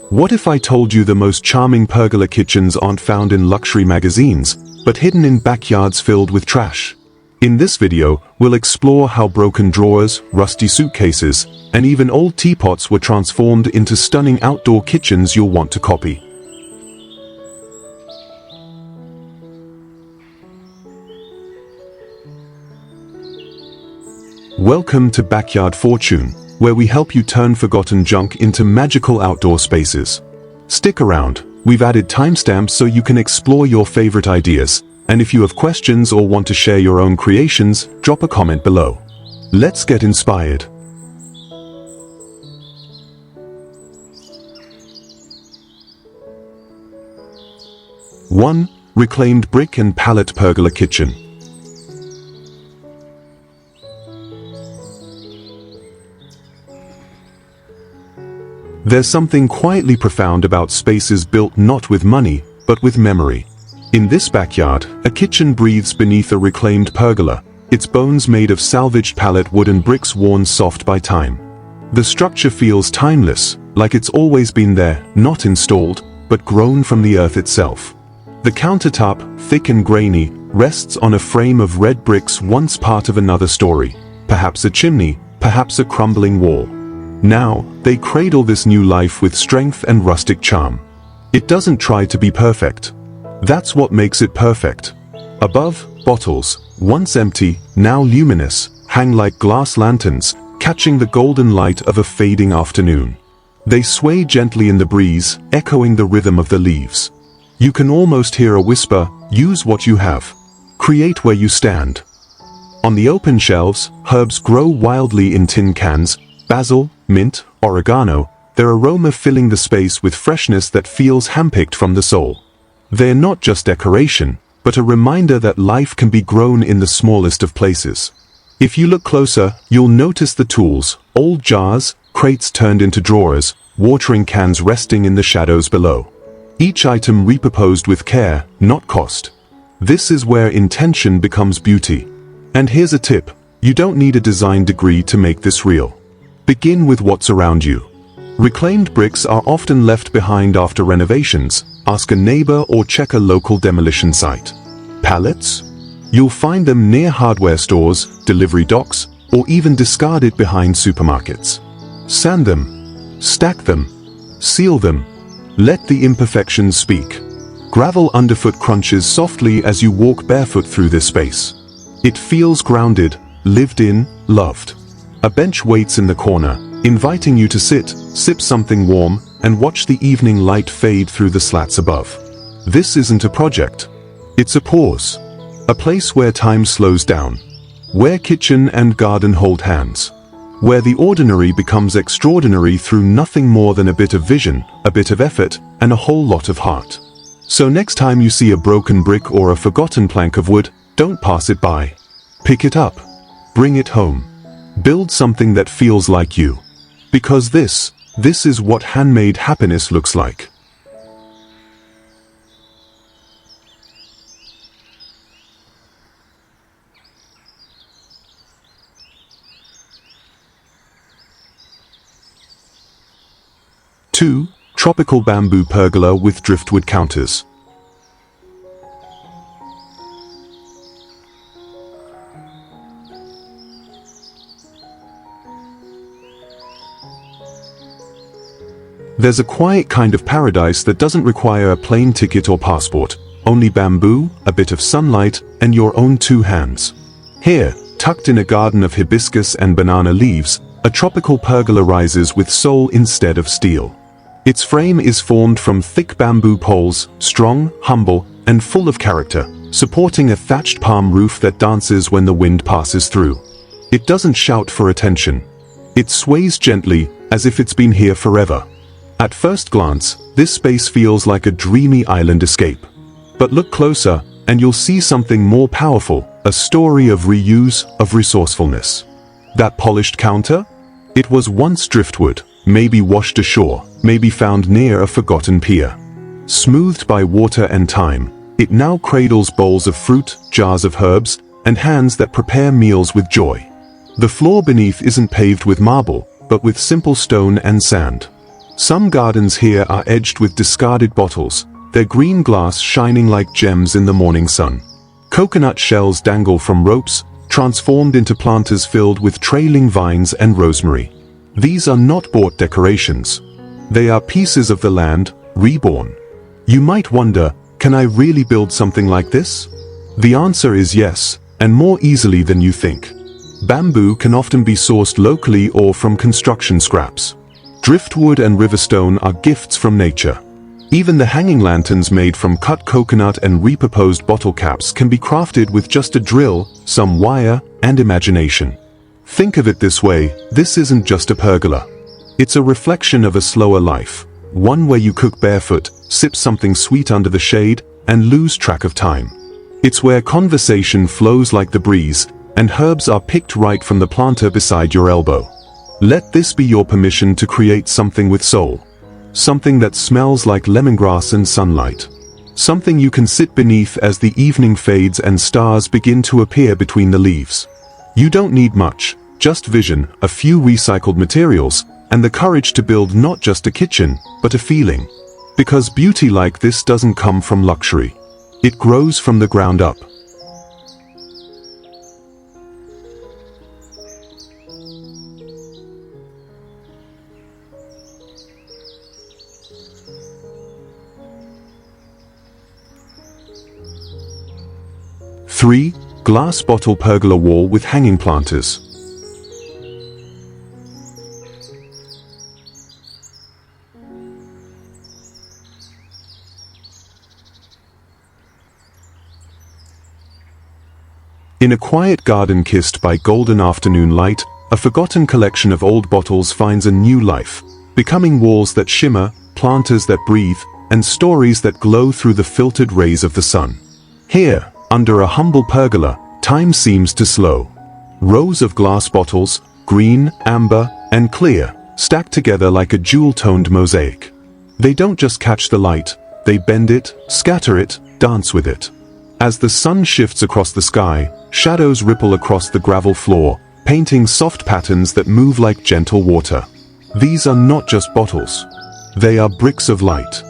What if I told you the most charming pergola kitchens aren't found in luxury magazines, but hidden in backyards filled with trash? In this video, we'll explore how broken drawers, rusty suitcases, and even old teapots were transformed into stunning outdoor kitchens you'll want to copy. Welcome to Backyard Fortune, where we help you turn forgotten junk into magical outdoor spaces. Stick around, we've added timestamps so you can explore your favorite ideas, and if you have questions or want to share your own creations, drop a comment below. Let's get inspired. One, reclaimed brick and pallet pergola kitchen. There's something quietly profound about spaces built not with money, but with memory. In this backyard, a kitchen breathes beneath a reclaimed pergola, its bones made of salvaged pallet wood and bricks worn soft by time. The structure feels timeless, like it's always been there, not installed, but grown from the earth itself. The countertop, thick and grainy, rests on a frame of red bricks once part of another story, perhaps a chimney, perhaps a crumbling wall. Now, they cradle this new life with strength and rustic charm. It doesn't try to be perfect. That's what makes it perfect. Above, bottles, once empty, now luminous, hang like glass lanterns, catching the golden light of a fading afternoon. They sway gently in the breeze, echoing the rhythm of the leaves. You can almost hear a whisper, "Use what you have. Create where you stand." On the open shelves, herbs grow wildly in tin cans, basil, mint, oregano, their aroma filling the space with freshness that feels handpicked from the soul. They're not just decoration, but a reminder that life can be grown in the smallest of places. If you look closer, you'll notice the tools, old jars, crates turned into drawers, watering cans resting in the shadows below. Each item repurposed with care, not cost. This is where intention becomes beauty. And here's a tip, you don't need a design degree to make this real. Begin with what's around you. Reclaimed bricks are often left behind after renovations. Ask a neighbor or check a local demolition site. Pallets? You'll find them near hardware stores, delivery docks, or even discarded behind supermarkets. Sand them. Stack them. Seal them. Let the imperfections speak. Gravel underfoot crunches softly as you walk barefoot through this space. It feels grounded, lived in, loved. A bench waits in the corner, inviting you to sit, sip something warm, and watch the evening light fade through the slats above. This isn't a project. It's a pause. A place where time slows down. Where kitchen and garden hold hands. Where the ordinary becomes extraordinary through nothing more than a bit of vision, a bit of effort, and a whole lot of heart. So next time you see a broken brick or a forgotten plank of wood, don't pass it by. Pick it up. Bring it home. Build something that feels like you. Because this is what handmade happiness looks like. Two, tropical bamboo pergola with driftwood counters. There's a quiet kind of paradise that doesn't require a plane ticket or passport, only bamboo, a bit of sunlight, and your own two hands. Here, tucked in a garden of hibiscus and banana leaves, a tropical pergola rises with soul instead of steel. Its frame is formed from thick bamboo poles, strong, humble, and full of character, supporting a thatched palm roof that dances when the wind passes through. It doesn't shout for attention. It sways gently, as if it's been here forever. At first glance, this space feels like a dreamy island escape. But look closer, and you'll see something more powerful, a story of reuse, of resourcefulness. That polished counter? It was once driftwood, maybe washed ashore, maybe found near a forgotten pier. Smoothed by water and time, it now cradles bowls of fruit, jars of herbs, and hands that prepare meals with joy. The floor beneath isn't paved with marble, but with simple stone and sand. Some gardens here are edged with discarded bottles, their green glass shining like gems in the morning sun. Coconut shells dangle from ropes, transformed into planters filled with trailing vines and rosemary. These are not bought decorations. They are pieces of the land, reborn. You might wonder, can I really build something like this? The answer is yes, and more easily than you think. Bamboo can often be sourced locally or from construction scraps. Driftwood and riverstone are gifts from nature. Even the hanging lanterns made from cut coconut and repurposed bottle caps can be crafted with just a drill, some wire, and imagination. Think of it this way, this isn't just a pergola. It's a reflection of a slower life, one where you cook barefoot, sip something sweet under the shade, and lose track of time. It's where conversation flows like the breeze, and herbs are picked right from the planter beside your elbow. Let this be your permission to create something with soul. Something that smells like lemongrass and sunlight. Something you can sit beneath as the evening fades and stars begin to appear between the leaves. You don't need much, just vision, a few recycled materials, and the courage to build not just a kitchen, but a feeling. Because beauty like this doesn't come from luxury. It grows from the ground up. Three, glass bottle pergola wall with hanging planters. In a quiet garden kissed by golden afternoon light, a forgotten collection of old bottles finds a new life, becoming walls that shimmer, planters that breathe, and stories that glow through the filtered rays of the sun. Here, under a humble pergola, time seems to slow. Rows of glass bottles, green, amber, and clear, stacked together like a jewel-toned mosaic. They don't just catch the light, they bend it, scatter it, dance with it. As the sun shifts across the sky, shadows ripple across the gravel floor, painting soft patterns that move like gentle water. These are not just bottles. They are bricks of light.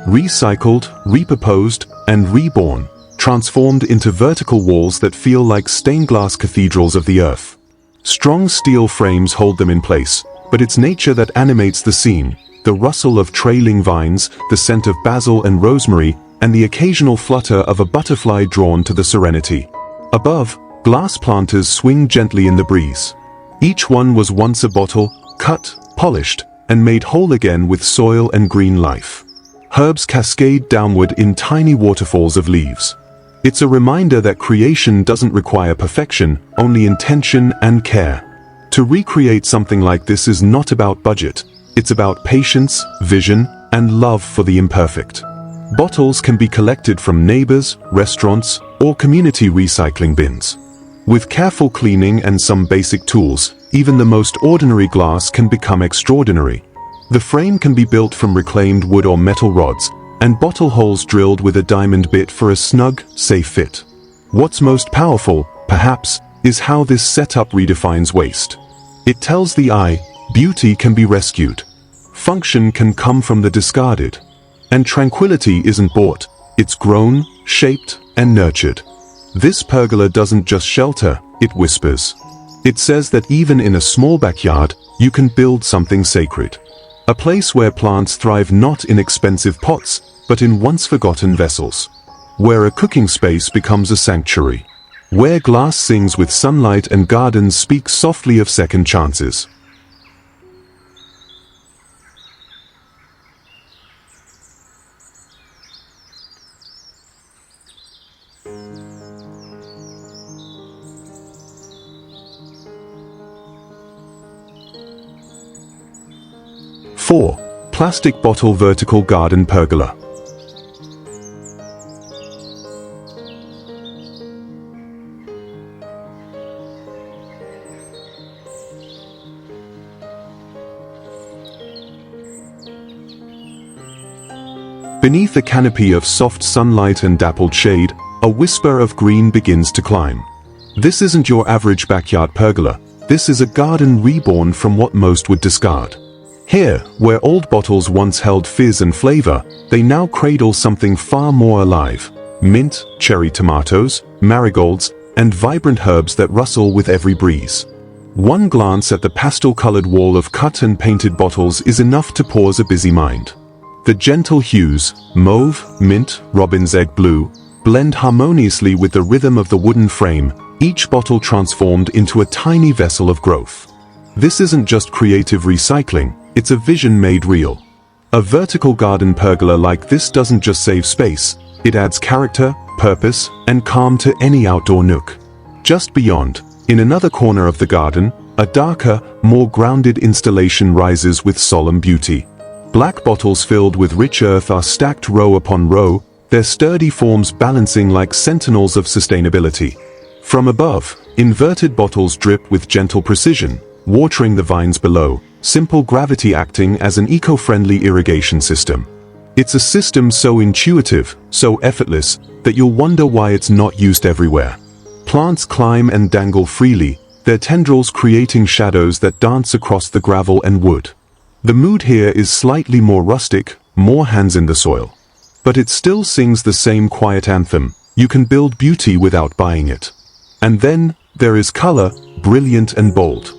Recycled, repurposed, and reborn, transformed into vertical walls that feel like stained glass cathedrals of the earth. Strong steel frames hold them in place, but it's nature that animates the scene, the rustle of trailing vines, the scent of basil and rosemary, and the occasional flutter of a butterfly drawn to the serenity. Above, glass planters swing gently in the breeze. Each one was once a bottle, cut, polished, and made whole again with soil and green life. Herbs cascade downward in tiny waterfalls of leaves. It's a reminder that creation doesn't require perfection, only intention and care. To recreate something like this is not about budget. It's about patience, vision, and love for the imperfect. Bottles can be collected from neighbors, restaurants, or community recycling bins. With careful cleaning and some basic tools, even the most ordinary glass can become extraordinary. The frame can be built from reclaimed wood or metal rods, and bottle holes drilled with a diamond bit for a snug, safe fit. What's most powerful, perhaps, is how this setup redefines waste. It tells the eye, beauty can be rescued. Function can come from the discarded. And tranquility isn't bought, it's grown, shaped, and nurtured. This pergola doesn't just shelter, it whispers. It says that even in a small backyard, you can build something sacred. A place where plants thrive not in expensive pots, but in once-forgotten vessels. Where a cooking space becomes a sanctuary. Where glass sings with sunlight and gardens speak softly of second chances. Four, plastic bottle vertical garden pergola. Beneath a canopy of soft sunlight and dappled shade, a whisper of green begins to climb. This isn't your average backyard pergola, this is a garden reborn from what most would discard. Here, where old bottles once held fizz and flavor, they now cradle something far more alive. Mint, cherry tomatoes, marigolds, and vibrant herbs that rustle with every breeze. One glance at the pastel-colored wall of cut and painted bottles is enough to pause a busy mind. The gentle hues, mauve, mint, robin's egg blue, blend harmoniously with the rhythm of the wooden frame, each bottle transformed into a tiny vessel of growth. This isn't just creative recycling, it's a vision made real. A vertical garden pergola like this doesn't just save space, it adds character, purpose, and calm to any outdoor nook. Just beyond, in another corner of the garden, a darker, more grounded installation rises with solemn beauty. Black bottles filled with rich earth are stacked row upon row, their sturdy forms balancing like sentinels of sustainability. From above, inverted bottles drip with gentle precision, watering the vines below, simple gravity acting as an eco-friendly irrigation system. It's a system so intuitive, so effortless, that you'll wonder why it's not used everywhere. Plants climb and dangle freely, their tendrils creating shadows that dance across the gravel and wood. The mood here is slightly more rustic, more hands in the soil. But it still sings the same quiet anthem: you can build beauty without buying it. And then, there is color, brilliant and bold.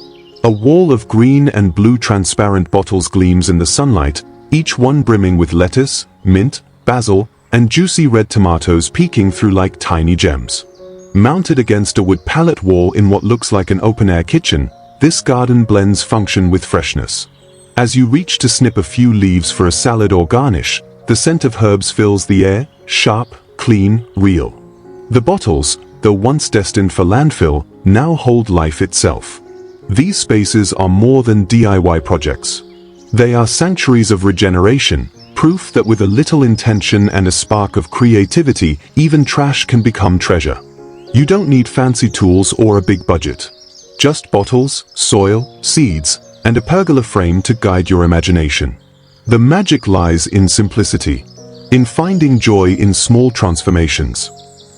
A wall of green and blue transparent bottles gleams in the sunlight, each one brimming with lettuce, mint, basil, and juicy red tomatoes peeking through like tiny gems. Mounted against a wood pallet wall in what looks like an open-air kitchen, this garden blends function with freshness. As you reach to snip a few leaves for a salad or garnish, the scent of herbs fills the air, sharp, clean, real. The bottles, though once destined for landfill, now hold life itself. These spaces are more than DIY projects. They are sanctuaries of regeneration, proof that with a little intention and a spark of creativity, even trash can become treasure. You don't need fancy tools or a big budget. Just bottles, soil, seeds, and a pergola frame to guide your imagination. The magic lies in simplicity, in finding joy in small transformations,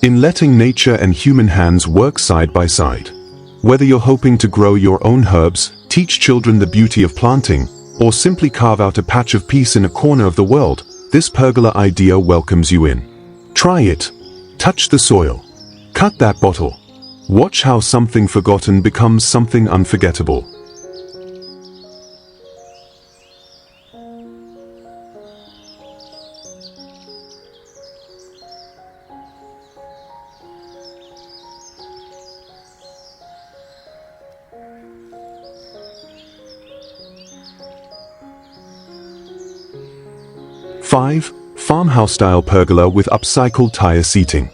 in letting nature and human hands work side by side. Whether you're hoping to grow your own herbs, teach children the beauty of planting, or simply carve out a patch of peace in a corner of the world, this pergola idea welcomes you in. Try it. Touch the soil. Cut that bottle. Watch how something forgotten becomes something unforgettable. Five, farmhouse-style pergola with upcycled tire seating.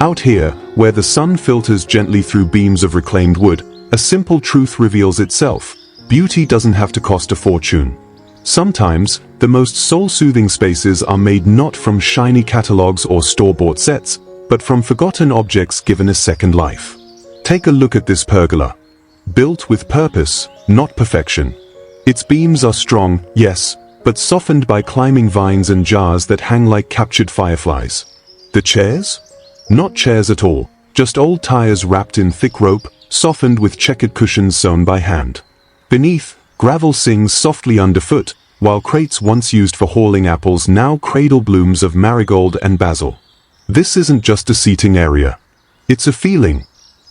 Out here, where the sun filters gently through beams of reclaimed wood, a simple truth reveals itself: beauty doesn't have to cost a fortune. Sometimes, the most soul-soothing spaces are made not from shiny catalogs or store-bought sets, but from forgotten objects given a second life. Take a look at this pergola. Built with purpose, not perfection. Its beams are strong, yes, but softened by climbing vines and jars that hang like captured fireflies. The chairs? Not chairs at all, just old tires wrapped in thick rope, softened with checkered cushions sewn by hand. Beneath, gravel sings softly underfoot, while crates once used for hauling apples now cradle blooms of marigold and basil. This isn't just a seating area. It's a feeling.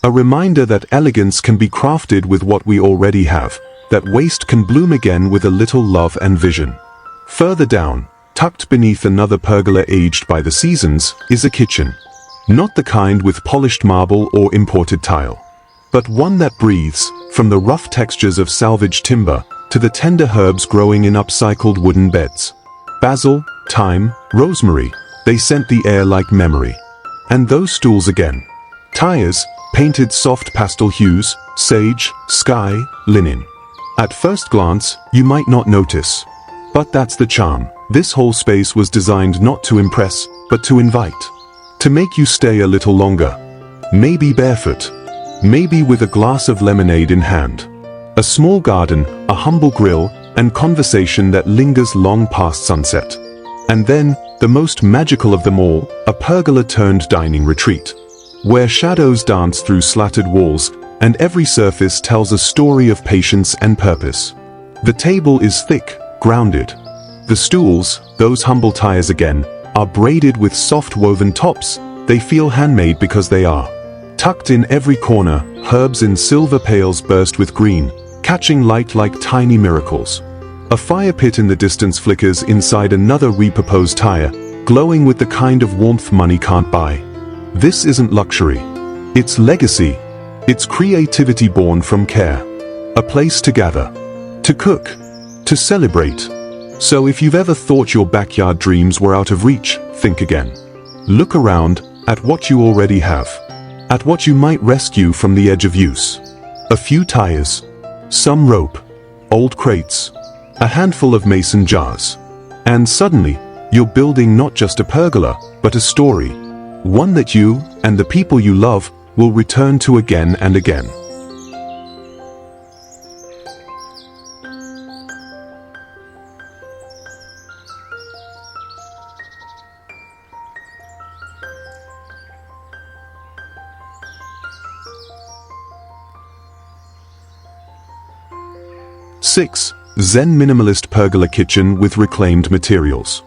A reminder that elegance can be crafted with what we already have, that waste can bloom again with a little love and vision. Further down, tucked beneath another pergola aged by the seasons, is a kitchen. Not the kind with polished marble or imported tile, but one that breathes, from the rough textures of salvaged timber to the tender herbs growing in upcycled wooden beds. Basil, thyme, rosemary, they scent the air like memory. And those stools again. Tires, painted soft pastel hues, sage, sky, linen. At first glance, you might not notice. But that's the charm. This whole space was designed not to impress, but to invite. To make you stay a little longer. Maybe barefoot. Maybe with a glass of lemonade in hand. A small garden, a humble grill, and conversation that lingers long past sunset. And then, the most magical of them all, a pergola-turned dining retreat, where shadows dance through slatted walls, and every surface tells a story of patience and purpose. The table is thick, grounded. The stools, those humble tires again, are braided with soft woven tops. They feel handmade because they are. Tucked in every corner, herbs in silver pails burst with green, catching light like tiny miracles. A fire pit in the distance flickers inside another repurposed tire, glowing with the kind of warmth money can't buy. This isn't luxury. It's legacy. It's creativity born from care. A place to gather, to cook, to celebrate. So if you've ever thought your backyard dreams were out of reach, think again. Look around at what you already have, at what you might rescue from the edge of use. A few tires, some rope, old crates, a handful of mason jars. And suddenly, you're building not just a pergola, but a story. One that you, and the people you love, will return to again and again. Six. Zen minimalist pergola kitchen with reclaimed materials.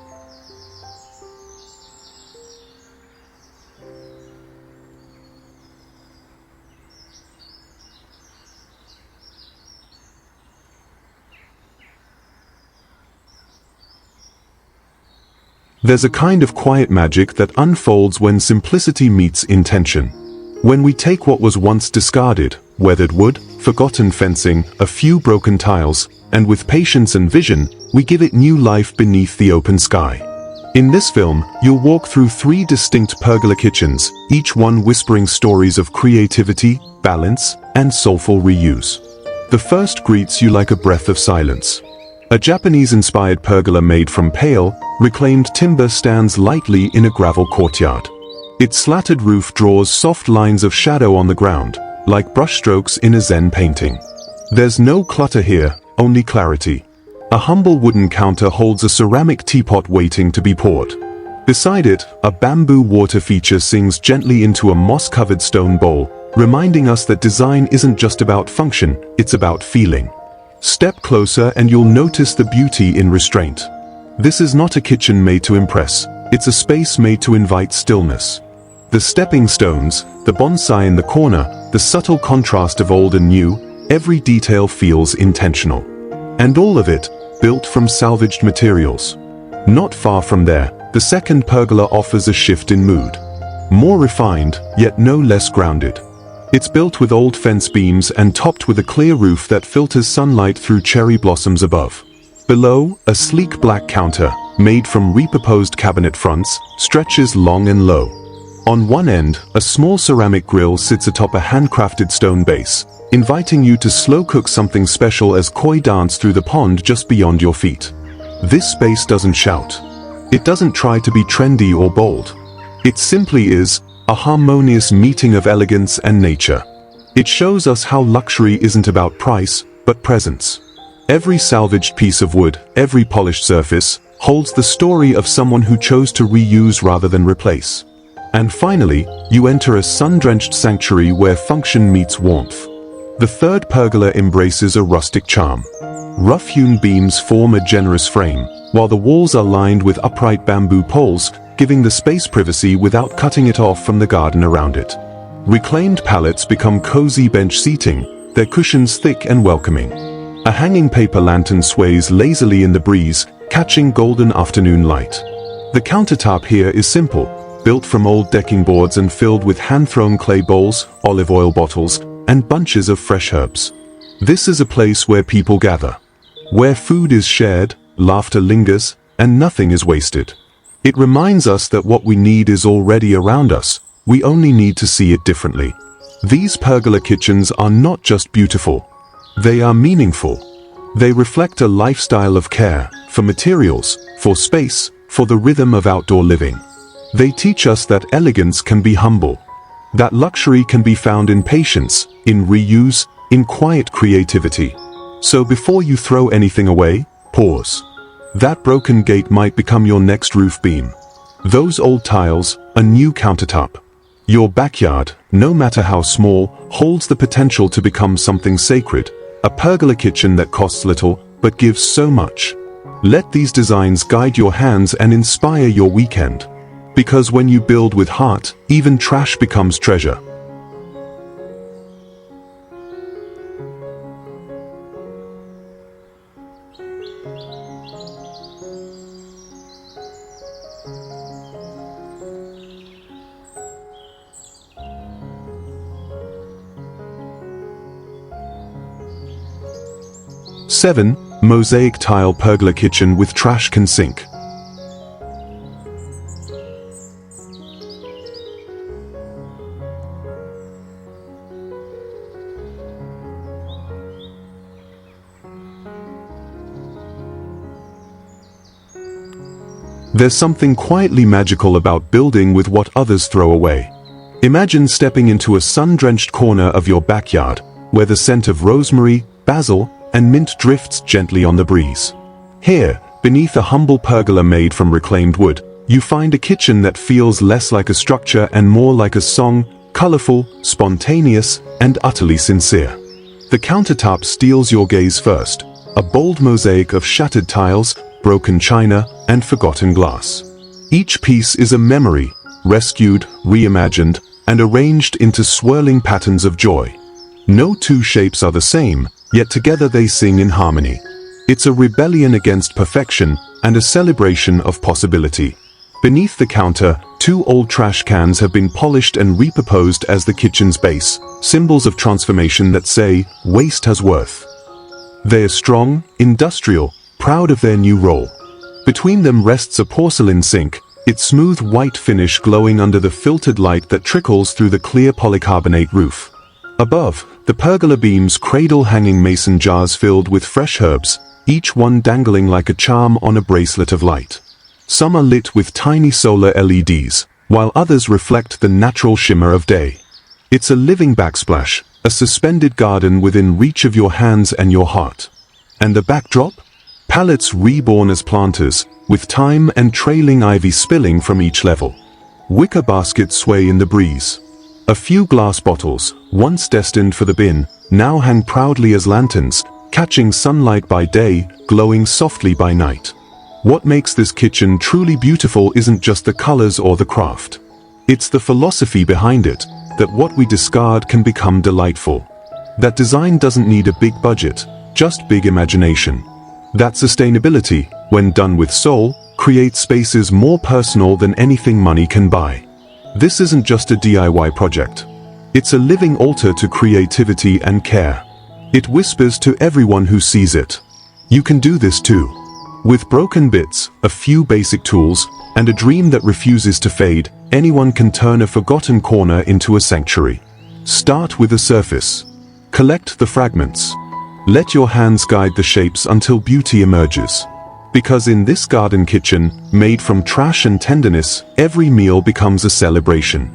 There's a kind of quiet magic that unfolds when simplicity meets intention. When we take what was once discarded, weathered wood, forgotten fencing, a few broken tiles, and with patience and vision, we give it new life beneath the open sky. In this film, you'll walk through 3 distinct pergola kitchens, each one whispering stories of creativity, balance, and soulful reuse. The first greets you like a breath of silence. A Japanese-inspired pergola made from pale, reclaimed timber stands lightly in a gravel courtyard. Its slatted roof draws soft lines of shadow on the ground, like brushstrokes in a Zen painting. There's no clutter here, only clarity. A humble wooden counter holds a ceramic teapot waiting to be poured. Beside it, a bamboo water feature sings gently into a moss-covered stone bowl, reminding us that design isn't just about function, it's about feeling. Step closer and you'll notice the beauty in restraint. This is not a kitchen made to impress, it's a space made to invite stillness. The stepping stones, the bonsai in the corner, the subtle contrast of old and new, every detail feels intentional. And all of it, built from salvaged materials. Not far from there, the second pergola offers a shift in mood. More refined, yet no less grounded. It's built with old fence beams and topped with a clear roof that filters sunlight through cherry blossoms above. Below, a sleek black counter, made from repurposed cabinet fronts, stretches long and low. On one end, a small ceramic grill sits atop a handcrafted stone base, inviting you to slow cook something special as koi dance through the pond just beyond your feet. This space doesn't shout. It doesn't try to be trendy or bold. It simply is a harmonious meeting of elegance and nature. It shows us how luxury isn't about price, but presence. Every salvaged piece of wood, every polished surface, holds the story of someone who chose to reuse rather than replace. And finally, you enter a sun-drenched sanctuary where function meets warmth. The third pergola embraces a rustic charm. Rough-hewn beams form a generous frame, while the walls are lined with upright bamboo poles, giving the space privacy without cutting it off from the garden around it. Reclaimed pallets become cozy bench seating, their cushions thick and welcoming. A hanging paper lantern sways lazily in the breeze, catching golden afternoon light. The countertop here is simple, built from old decking boards and filled with hand-thrown clay bowls, olive oil bottles, and bunches of fresh herbs. This is a place where people gather, where food is shared, laughter lingers, and nothing is wasted. It reminds us that what we need is already around us, we only need to see it differently. These pergola kitchens are not just beautiful, they are meaningful. They reflect a lifestyle of care, for materials, for space, for the rhythm of outdoor living. They teach us that elegance can be humble, that luxury can be found in patience, in reuse, in quiet creativity. So before you throw anything away, pause. That broken gate might become your next roof beam. Those old tiles, a new countertop. Your backyard, no matter how small, holds the potential to become something sacred. A pergola kitchen that costs little, but gives so much. Let these designs guide your hands and inspire your weekend. Because when you build with heart, even trash becomes treasure. Seven, mosaic tile pergola kitchen with trash can sink. There's something quietly magical about building with what others throw away. Imagine stepping into a sun-drenched corner of your backyard, where the scent of rosemary, basil, and mint drifts gently on the breeze. Here, beneath a humble pergola made from reclaimed wood, you find a kitchen that feels less like a structure and more like a song, colorful, spontaneous, and utterly sincere. The countertop steals your gaze first, a bold mosaic of shattered tiles, broken china, and forgotten glass. Each piece is a memory, rescued, reimagined, and arranged into swirling patterns of joy. No two shapes are the same, yet together they sing in harmony. It's a rebellion against perfection and a celebration of possibility. Beneath the counter, two old trash cans have been polished and repurposed as the kitchen's base, symbols of transformation that say, waste has worth. They are strong, industrial, proud of their new role. Between them rests a porcelain sink, its smooth white finish glowing under the filtered light that trickles through the clear polycarbonate roof. Above, the pergola beams cradle hanging mason jars filled with fresh herbs, each one dangling like a charm on a bracelet of light. Some are lit with tiny solar LEDs, while others reflect the natural shimmer of day. It's a living backsplash, a suspended garden within reach of your hands and your heart. And the backdrop? Pallets reborn as planters, with thyme and trailing ivy spilling from each level. Wicker baskets sway in the breeze. A few glass bottles, once destined for the bin, now hang proudly as lanterns, catching sunlight by day, glowing softly by night. What makes this kitchen truly beautiful isn't just the colors or the craft. It's the philosophy behind it, that what we discard can become delightful. That design doesn't need a big budget, just big imagination. That sustainability, when done with soul, creates spaces more personal than anything money can buy. This isn't just a DIY project. It's a living altar to creativity and care. It whispers to everyone who sees it. You can do this too. With broken bits, a few basic tools, and a dream that refuses to fade, anyone can turn a forgotten corner into a sanctuary. Start with a surface. Collect the fragments. Let your hands guide the shapes until beauty emerges. Because in this garden kitchen, made from trash and tenderness, every meal becomes a celebration.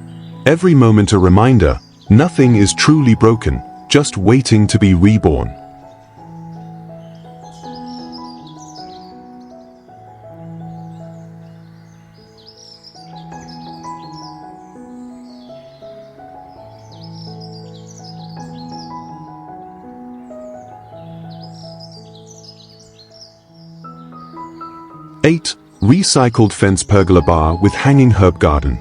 Every moment a reminder, nothing is truly broken, just waiting to be reborn. Eight, recycled fence pergola bar with hanging herb garden.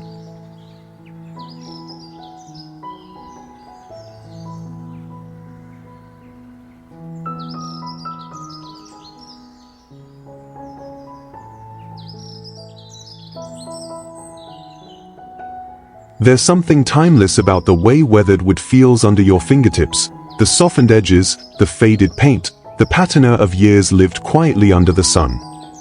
There's something timeless about the way weathered wood feels under your fingertips, the softened edges, the faded paint, the patina of years lived quietly under the sun.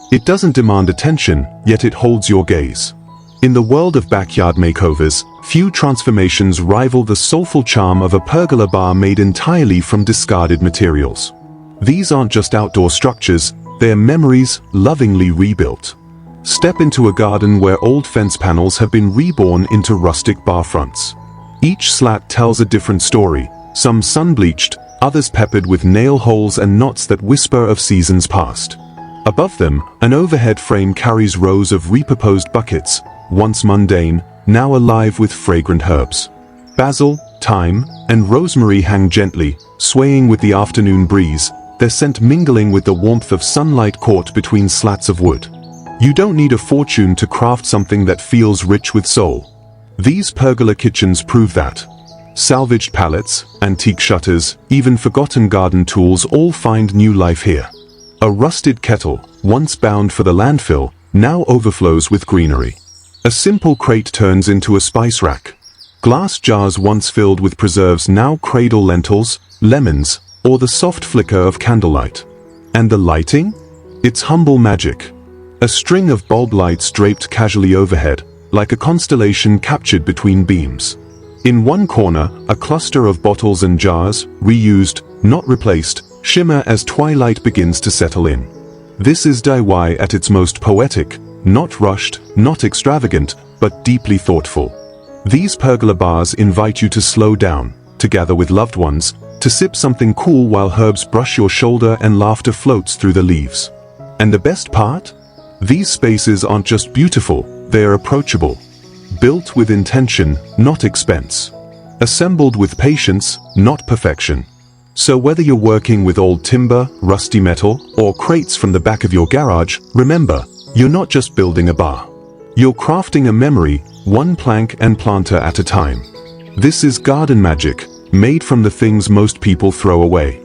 It doesn't demand attention, yet it holds your gaze. In the world of backyard makeovers, few transformations rival the soulful charm of a pergola bar made entirely from discarded materials. These aren't just outdoor structures, they're memories lovingly rebuilt. Step into a garden where old fence panels have been reborn into rustic bar fronts. Each slat tells a different story, some sun-bleached, others peppered with nail holes and knots that whisper of seasons past. Above them, an overhead frame carries rows of repurposed buckets, once mundane, now alive with fragrant herbs. Basil, thyme, and rosemary hang gently, swaying with the afternoon breeze, their scent mingling with the warmth of sunlight caught between slats of wood. You don't need a fortune to craft something that feels rich with soul. These pergola kitchens prove that. Salvaged pallets, antique shutters, even forgotten garden tools all find new life here. A rusted kettle, once bound for the landfill, now overflows with greenery. A simple crate turns into a spice rack. Glass jars once filled with preserves now cradle lentils, lemons, or the soft flicker of candlelight. And the lighting? It's humble magic. A string of bulb lights draped casually overhead, like a constellation captured between beams. In one corner, a cluster of bottles and jars, reused, not replaced, shimmer as twilight begins to settle in. This is DIY at its most poetic, not rushed, not extravagant, but deeply thoughtful. These pergola bars invite you to slow down, to gather with loved ones, to sip something cool while herbs brush your shoulder and laughter floats through the leaves. And the best part? These spaces aren't just beautiful, they're approachable. Built with intention, not expense. Assembled with patience, not perfection. So whether you're working with old timber, rusty metal, or crates from the back of your garage, remember, you're not just building a bar. You're crafting a memory, one plank and planter at a time. This is garden magic, made from the things most people throw away.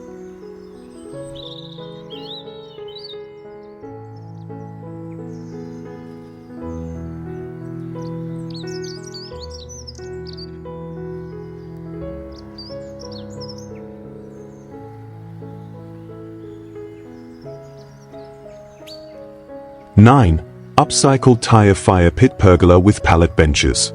Nine. Upcycled tire fire pit pergola with pallet benches.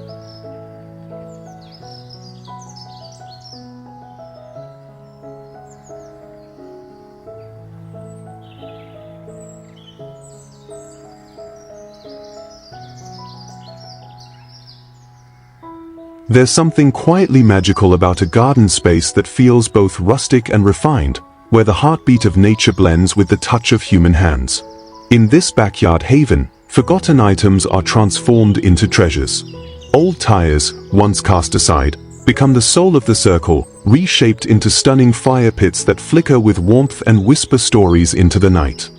There's something quietly magical about a garden space that feels both rustic and refined, where the heartbeat of nature blends with the touch of human hands. In this backyard haven, forgotten items are transformed into treasures. Old tires, once cast aside, become the soul of the circle, reshaped into stunning fire pits that flicker with warmth and whisper stories into the night.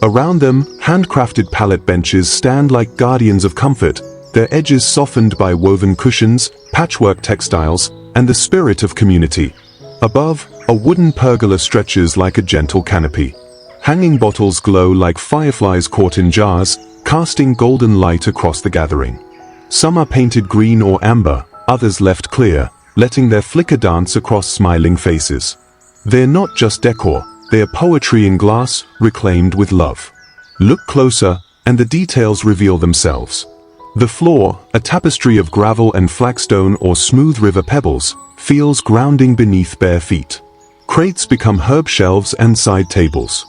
Around them, handcrafted pallet benches stand like guardians of comfort, their edges softened by woven cushions, patchwork textiles, and the spirit of community. Above, a wooden pergola stretches like a gentle canopy. Hanging bottles glow like fireflies caught in jars, casting golden light across the gathering. Some are painted green or amber, others left clear, letting their flicker dance across smiling faces. They're not just decor, they are poetry in glass, reclaimed with love. Look closer, and the details reveal themselves. The floor, a tapestry of gravel and flagstone or smooth river pebbles, feels grounding beneath bare feet. Crates become herb shelves and side tables.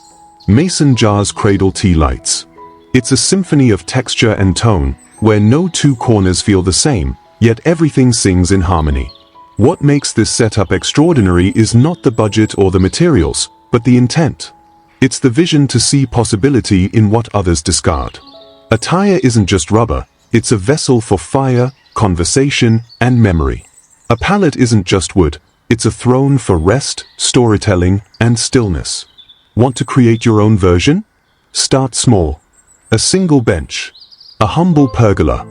Mason jars cradle tea lights. It's a symphony of texture and tone, where no two corners feel the same, yet everything sings in harmony. What makes this setup extraordinary is not the budget or the materials, but the intent. It's the vision to see possibility in what others discard. A tire isn't just rubber, it's a vessel for fire, conversation, and memory. A pallet isn't just wood, it's a throne for rest, storytelling, and stillness. Want to create your own version? Start small. A single bench. A humble pergola.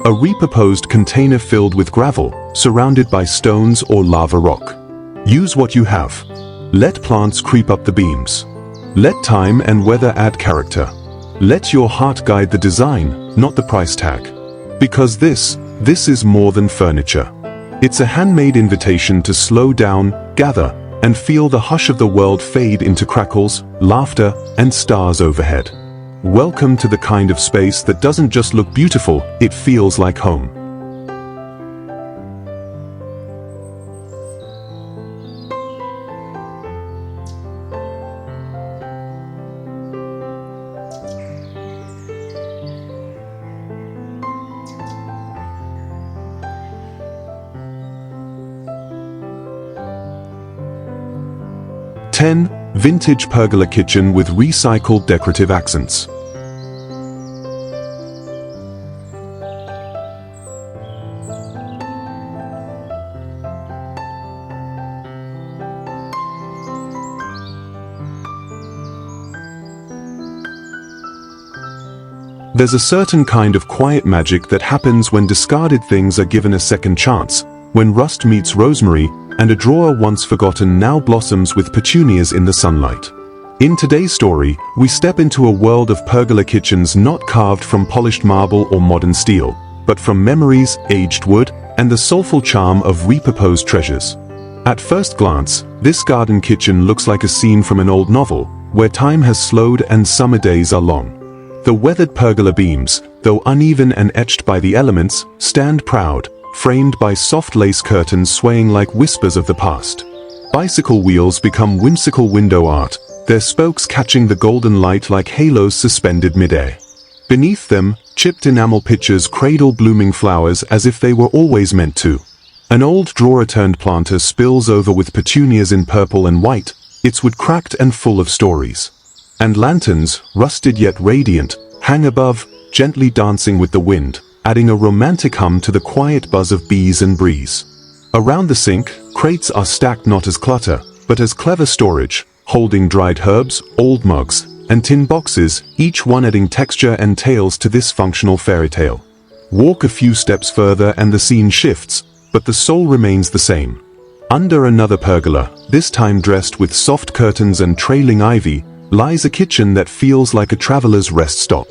A repurposed container filled with gravel, surrounded by stones or lava rock. Use what you have. Let plants creep up the beams. Let time and weather add character. Let your heart guide the design, not the price tag. Because this is more than furniture. It's a handmade invitation to slow down, gather, and feel the hush of the world fade into crackles, laughter, and stars overhead. Welcome to the kind of space that doesn't just look beautiful, it feels like home. 10. Vintage pergola kitchen with recycled decorative accents. There's a certain kind of quiet magic that happens when discarded things are given a second chance, when rust meets rosemary, and a drawer once forgotten now blossoms with petunias in the sunlight. In today's story, we step into a world of pergola kitchens not carved from polished marble or modern steel, but from memories, aged wood, and the soulful charm of repurposed treasures. At first glance, this garden kitchen looks like a scene from an old novel, where time has slowed and summer days are long. The weathered pergola beams, though uneven and etched by the elements, stand proud, framed by soft lace curtains swaying like whispers of the past. Bicycle wheels become whimsical window art, their spokes catching the golden light like halos suspended midair. Beneath them, chipped enamel pitchers cradle blooming flowers as if they were always meant to. An old drawer-turned planter spills over with petunias in purple and white, its wood cracked and full of stories. And lanterns, rusted yet radiant, hang above, gently dancing with the wind, adding a romantic hum to the quiet buzz of bees and breeze. Around the sink, crates are stacked not as clutter, but as clever storage, holding dried herbs, old mugs, and tin boxes, each one adding texture and tales to this functional fairy tale. Walk a few steps further and the scene shifts, but the soul remains the same. Under another pergola, this time dressed with soft curtains and trailing ivy, lies a kitchen that feels like a traveler's rest stop.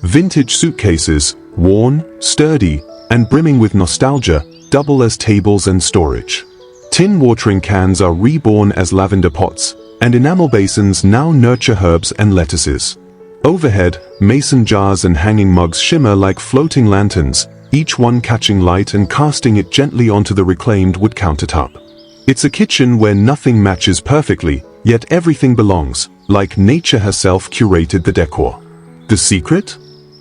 Vintage suitcases, worn, sturdy, and brimming with nostalgia, double as tables and storage. Tin watering cans are reborn as lavender pots, and enamel basins now nurture herbs and lettuces. Overhead, mason jars and hanging mugs shimmer like floating lanterns, each one catching light and casting it gently onto the reclaimed wood countertop. It's a kitchen where nothing matches perfectly, yet everything belongs, like nature herself curated the decor. The secret?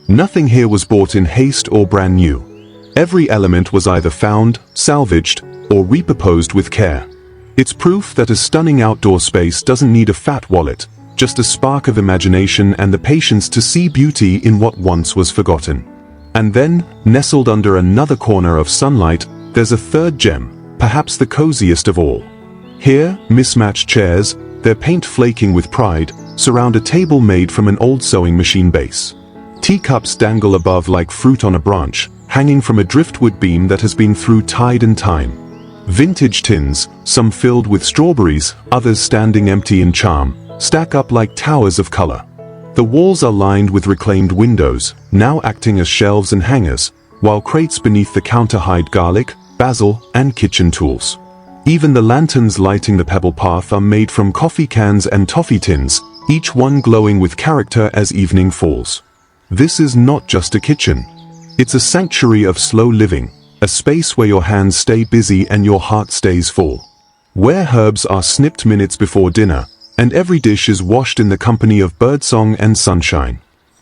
Nothing here was bought in haste or brand new. Every element was either found, salvaged, or repurposed with care. It's proof that a stunning outdoor space doesn't need a fat wallet, just a spark of imagination and the patience to see beauty in what once was forgotten. And then, nestled under another corner of sunlight, there's a third gem, perhaps the coziest of all. Here, mismatched chairs, their paint flaking with pride, surround a table made from an old sewing machine base. Teacups dangle above like fruit on a branch, hanging from a driftwood beam that has been through tide and time. Vintage tins, some filled with strawberries, others standing empty in charm, stack up like towers of color. The walls are lined with reclaimed windows, now acting as shelves and hangers, while crates beneath the counter hide garlic, basil, and kitchen tools. Even the lanterns lighting the pebble path are made from coffee cans and toffee tins, each one glowing with character as evening falls. This is not just a kitchen. It's a sanctuary of slow living, a space where your hands stay busy and your heart stays full. Where herbs are snipped minutes before dinner, and every dish is washed in the company of birdsong and sunshine.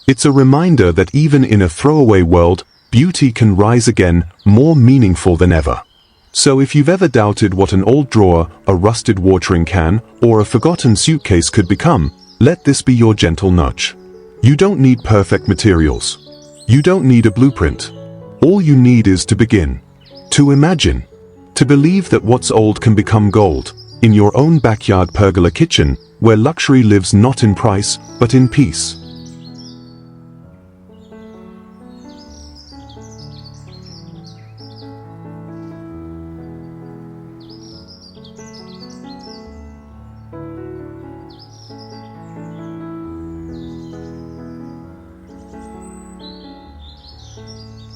It's a reminder that even in a throwaway world, beauty can rise again, more meaningful than ever. So if you've ever doubted what an old drawer, a rusted watering can, or a forgotten suitcase could become, let this be your gentle nudge. You don't need perfect materials. You don't need a blueprint. All you need is to begin. To imagine. To believe that what's old can become gold, in your own backyard pergola kitchen, where luxury lives not in price, but in peace.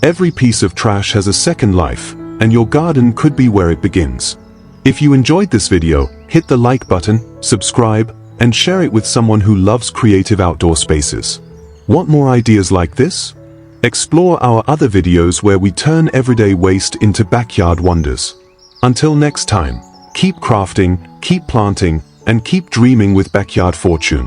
Every piece of trash has a second life, and your garden could be where it begins. If you enjoyed this video, hit the like button, subscribe, and share it with someone who loves creative outdoor spaces. Want more ideas like this? Explore our other videos where we turn everyday waste into backyard wonders. Until next time, keep crafting, keep planting, and keep dreaming with backyard fortune.